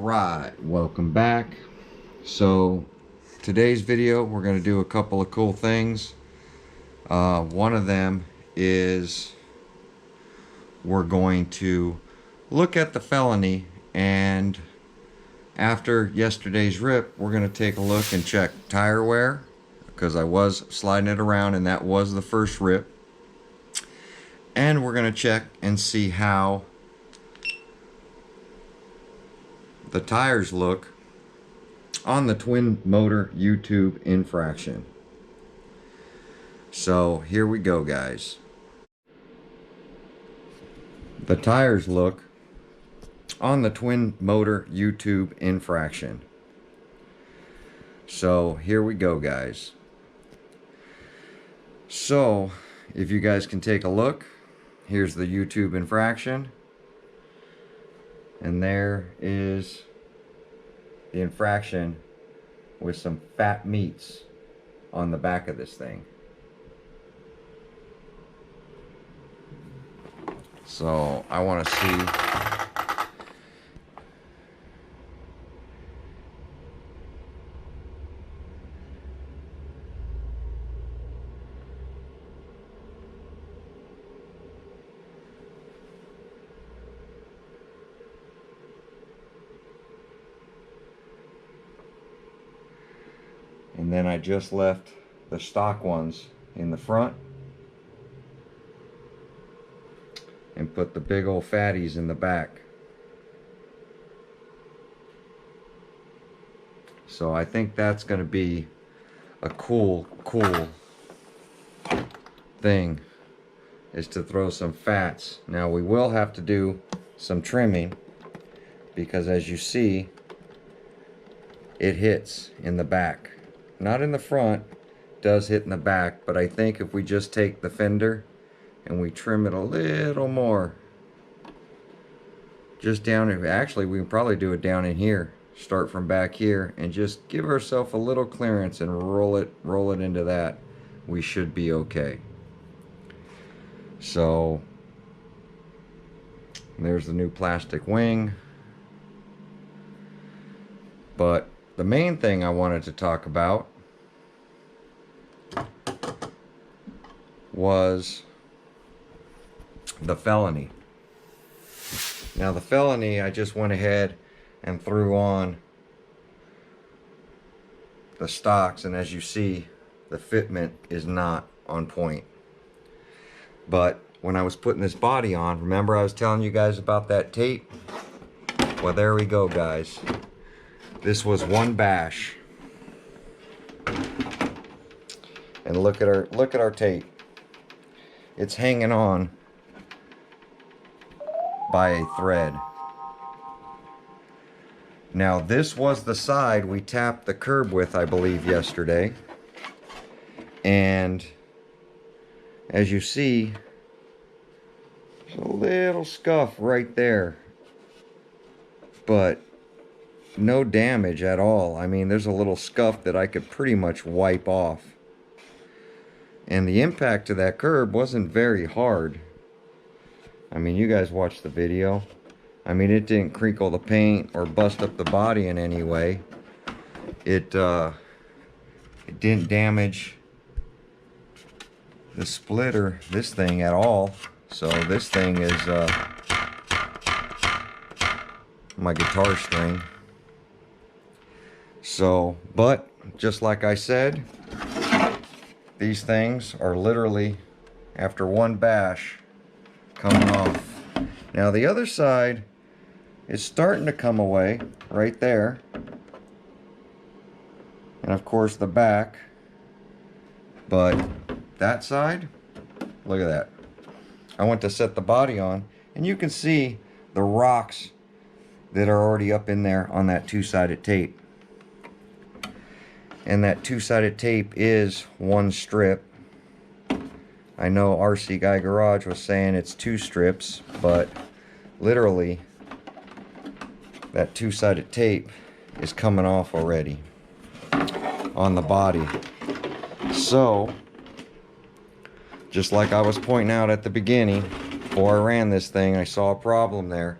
Alright, welcome back. So today's video we're going to do a couple of cool things. One of them is we're going to look at the Felony, and after yesterday's rip we're going to take a look and check tire wear, because I was sliding it around and that was the first rip. And we're going to check and see how the tires look on the twin motor YouTube Infraction. So here we go, guys. The tires look on the twin motor YouTube Infraction. So here we go, guys. So if you guys can take a look, here's the YouTube Infraction. And there is the Infraction with some fat meats on the back of this thing. So I want to see. And then I just left the stock ones in the front and put the big old fatties in the back. So I think that's going to be a cool thing, is to throw some fats. Now we will have to do some trimming, because as you see, it hits in the back. Not in the front, does hit in the back, but I think if we just take the fender and we trim it a little more, just down, actually we can probably do it down in here, start from back here and just give ourselves a little clearance and roll it into that, we should be okay. So there's the new plastic wing. But the main thing I wanted to talk about was the Felony. Now the Felony, I just went ahead and threw on the stocks, and as you see, the fitment is not on point. But when I was putting this body on, remember I was telling you guys about that tape? Well, there we go, guys. This was one bash. And look at our tape. It's hanging on by a thread. Now this was the side we tapped the curb with, I believe, yesterday. And as you see, there's a little scuff right there, but no damage at all. I mean, there's a little scuff that I could pretty much wipe off. And the impact to that curb wasn't very hard. I mean, you guys watched the video. I mean, it didn't crinkle the paint or bust up the body in any way. It didn't damage the splitter, this thing, at all. So this thing is my guitar string. So, but just like I said, these things are literally, after one bash, coming off. Now the other side is starting to come away right there. And of course the back. But that side, look at that. I went to set the body on, and you can see the rocks that are already up in there on that two-sided tape. And that two-sided tape is one strip. I know RC Guy Garage was saying it's two strips, but literally that two-sided tape is coming off already on the body. So just like I was pointing out at the beginning, before I ran this thing, I saw a problem there.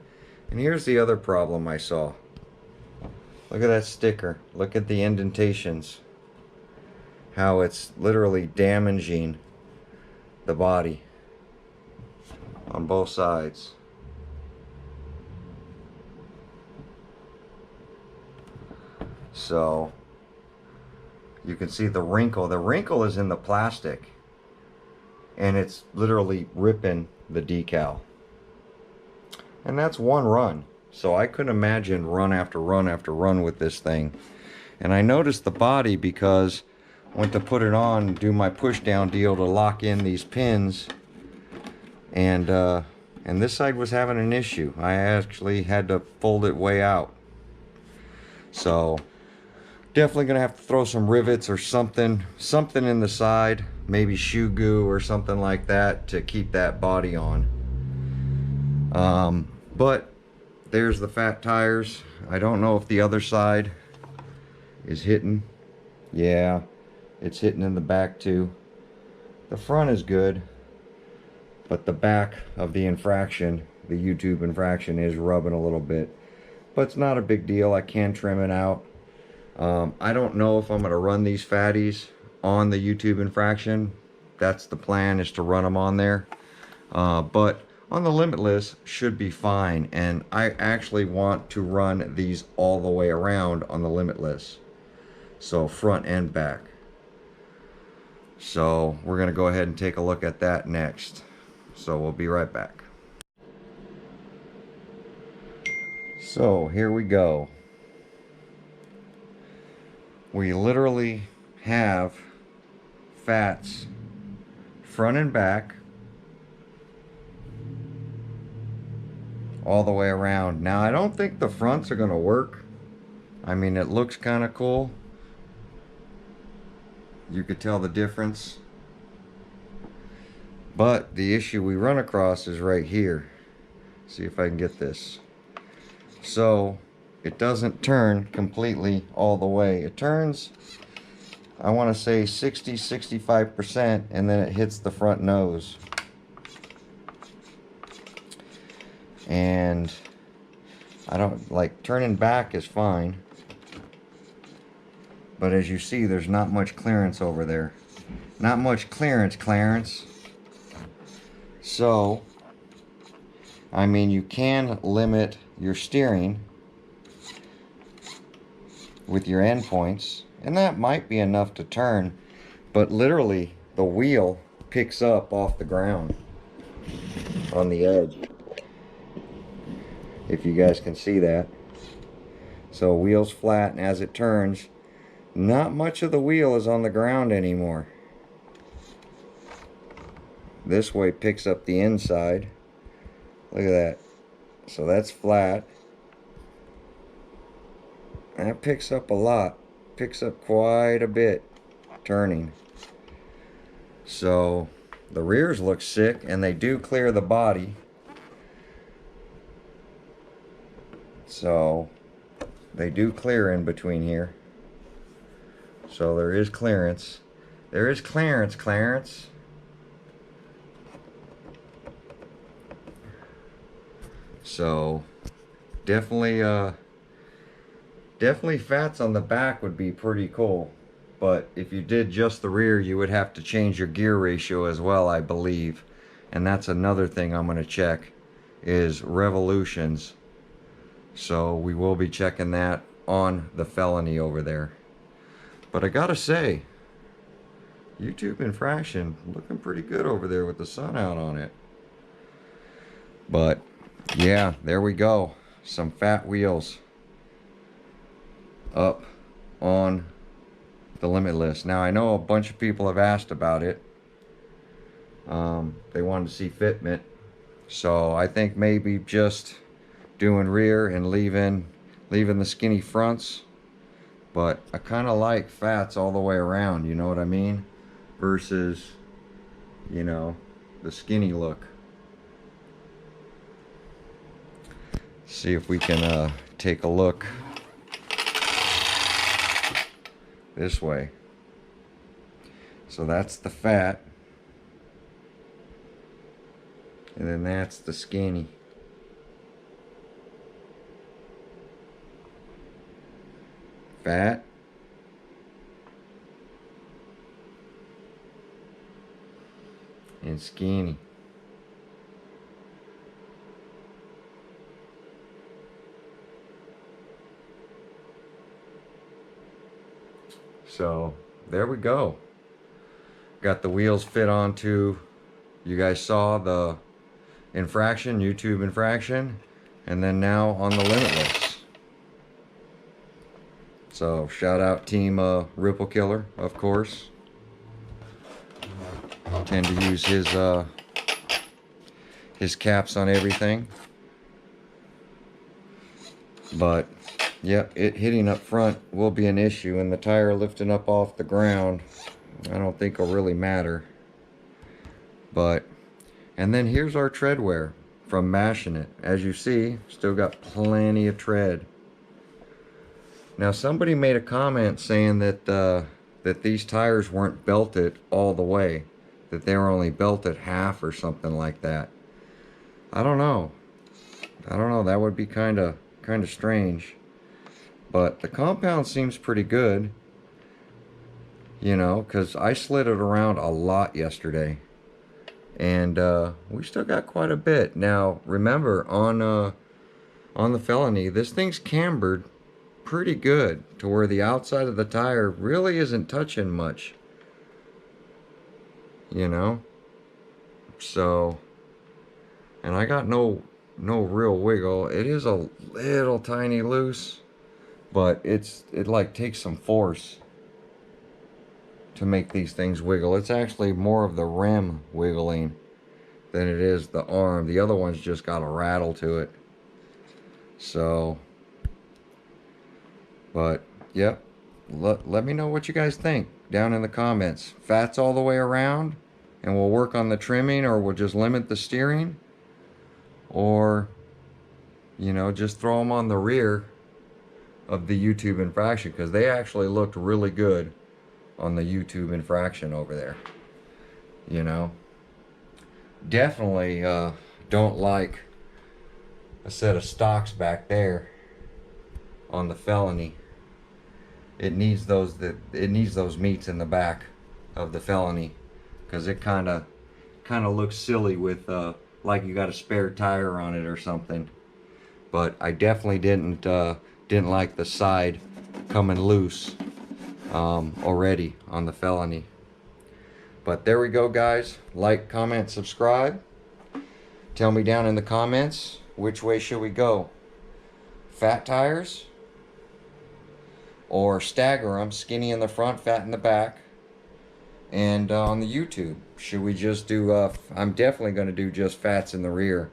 And here's the other problem I saw. Look at that sticker. Look at the indentations. How it's literally damaging the body on both sides. So you can see the wrinkle. The wrinkle is in the plastic, and it's literally ripping the decal. And that's one run. So I couldn't imagine run after run after run with this thing. And I noticed the body because I went to put it on, do my push down deal to lock in these pins, and this side was having an issue. I actually had to fold it way out. So definitely gonna have to throw some rivets or something in the side, maybe shoe goo or something like that to keep that body on. But there's the fat tires. I don't know if the other side is hitting. Yeah, it's hitting in the back too. The front is good, but the back of the Infraction, the YouTube Infraction, is rubbing a little bit. But it's not a big deal. I can trim it out. I don't know if I'm going to run these fatties on the YouTube Infraction. That's the plan, is to run them on there. But on the Limitless should be fine. And I actually want to run these all the way around on the Limitless. So front and back. So we're going to go ahead and take a look at that next. So we'll be right back. So here we go. We literally have fats front and back all the way around. Now I don't think the fronts are going to work. I mean, it looks kind of cool. You could tell the difference. But the issue we run across is right here. See if I can get this. So it doesn't turn completely all the way. It turns, I want to say 60-65%, and then it hits the front nose. And I don't like, turning back is fine, but as you see, there's not much clearance over there. Not much clearance, Clarence. So I mean, you can limit your steering with your endpoints, and that might be enough to turn, but literally the wheel picks up off the ground on the edge, if you guys can see that. So wheel's flat, and as it turns, not much of the wheel is on the ground anymore. This way picks up the inside. Look at that. So that's flat. That picks up a lot. Picks up quite a bit turning. So the rears look sick, and they do clear the body. So they do clear in between here. So there is clearance. There is clearance, Clarence. So definitely fats on the back would be pretty cool. But if you did just the rear, you would have to change your gear ratio as well, I believe. And that's another thing I'm going to check, is revolutions. So we will be checking that on the Felony over there. But I gotta say, YouTube Infraction looking pretty good over there with the sun out on it. But yeah, there we go. Some fat wheels up on the Limitless. Now I know a bunch of people have asked about it. They wanted to see fitment. So I think maybe just doing rear and leaving the skinny fronts. But I kind of like fats all the way around, you know what I mean? Versus, you know, the skinny look. See if we can take a look this way. So that's the fat, and then that's the skinny. fat. And skinny. So there we go. Got the wheels fit onto, you guys saw the Infraction, YouTube Infraction, and then now on the Limitless. So shout out Team Ripple Killer, of course. Tend to use his caps on everything. But yep, it hitting up front will be an issue, and the tire lifting up off the ground I don't think will really matter. But, and then here's our tread wear from mashing it. As you see, still got plenty of tread. Now somebody made a comment saying that that these tires weren't belted all the way, that they were only belted half or something like that. I don't know. That would be kind of strange. But the compound seems pretty good, you know, because I slid it around a lot yesterday, and we still got quite a bit. Now remember, on the Felony, this thing's cambered pretty good to where the outside of the tire really isn't touching much, you know. So, and I got no real wiggle. It is a little tiny loose, but it like takes some force to make these things wiggle. It's actually more of the rim wiggling than it is the arm. The other one's just got a rattle to it. So, but yep, let me know what you guys think down in the comments. Fats all the way around and we'll work on the trimming, or we'll just limit the steering, or, you know, just throw them on the rear of the YouTube Infraction, because they actually looked really good on the YouTube Infraction over there. You know, definitely don't like a set of stocks back there on the Felony. It needs those meats in the back of the Felony, because it kind of looks silly with like you got a spare tire on it or something. But I definitely didn't like the side coming loose already on the Felony. But there we go, guys. Like, comment, subscribe. Tell me down in the comments, which way should we go? Fat tires, or stagger them, skinny in the front, fat in the back? And on the YouTube, should we just do I'm definitely going to do just fats in the rear,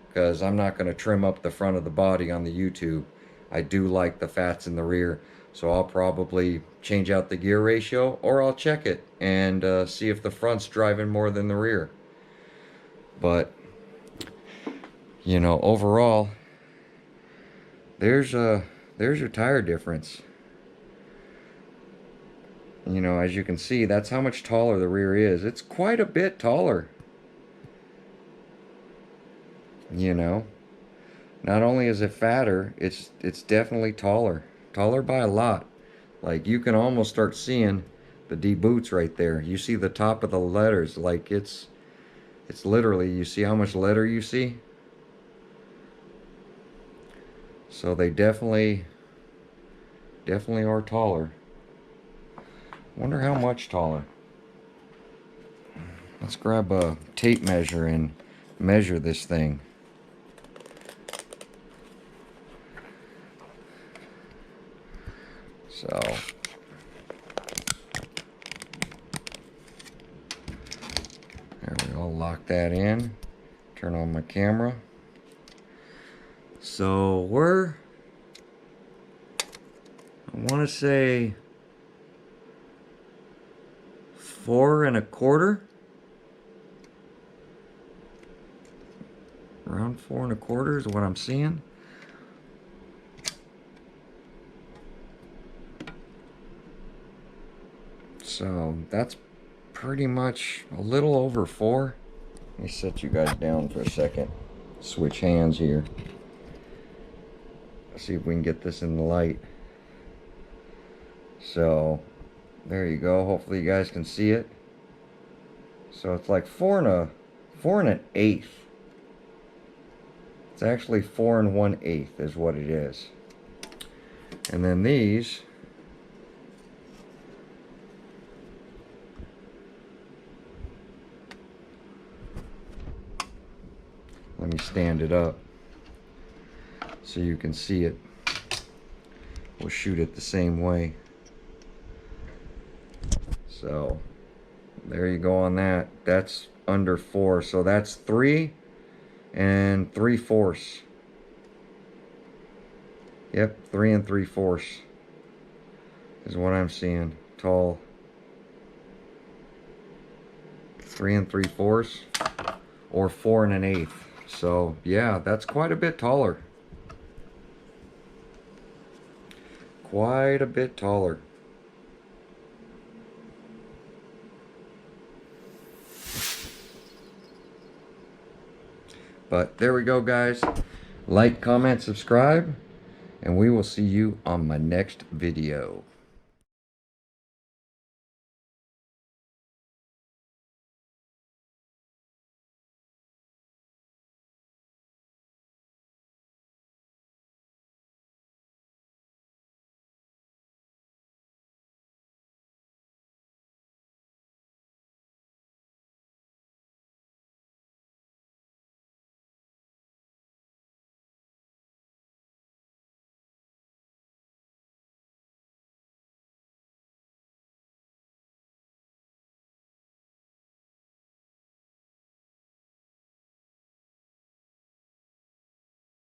because I'm not going to trim up the front of the body on the YouTube. I do like the fats in the rear, so I'll probably change out the gear ratio, or I'll check it and see if the front's driving more than the rear. But, you know, overall, there's your tire difference. You know, as you can see, that's how much taller the rear is. It's quite a bit taller. You know, not only is it fatter, it's definitely taller by a lot. Like, you can almost start seeing the D boots right there. You see the top of the letters, like it's literally, you see how much letter you see? So they definitely are taller. Wonder how much taller. Let's grab a tape measure and measure this thing. So there we go. Lock that in. Turn on my camera. So I want to say 4 1/4. Around 4 1/4 is what I'm seeing. So that's pretty much a little over 4. Let me set you guys down for a second. Switch hands here. See if we can get this in the light. So there you go. Hopefully you guys can see it. So it's like 4 1/8. It's actually 4 1/8 is what it is. And then these, let me stand it up so you can see it. We'll shoot it the same way. So there you go on that. That's under 4. So that's 3 3/4. Yep, 3 3/4 is what I'm seeing. Tall. 3 3/4 or 4 1/8. So yeah, that's quite a bit taller. Quite a bit taller. But there we go, guys. Like, comment, subscribe, and we will see you on my next video.